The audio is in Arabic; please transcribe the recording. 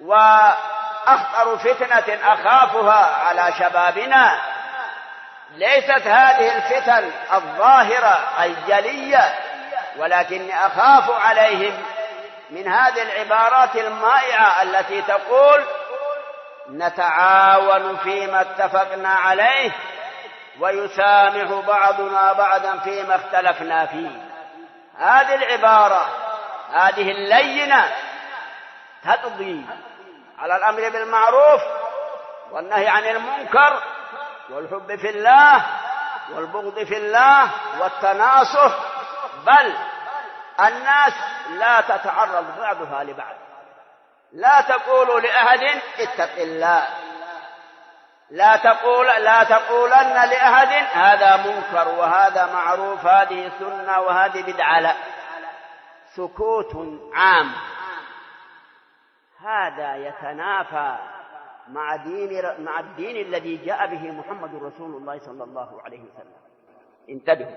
وأخطر فتنة أخافها على شبابنا ليست هذه الفتن الظاهرة الجلية، ولكني أخاف عليهم من هذه العبارات المائعة التي تقول نتعاون فيما اتفقنا عليه ويسامح بعضنا بعضا فيما اختلفنا فيه. هذه العبارة هذه اللينة تقضي على الأمر بالمعروف والنهي عن المنكر والحب في الله والبغض في الله والتناصح، بل الناس لا تتعرض بعضها لبعض. لا تقولوا لأحد اتق الله، لا تقولن لأحد هذا منكر وهذا معروف، هذه سنة وهذه بدعة، لا، سكوت عام. هذا يتنافى مع الدين الذي جاء به محمد رسول الله صلى الله عليه وسلم. انتبهوا.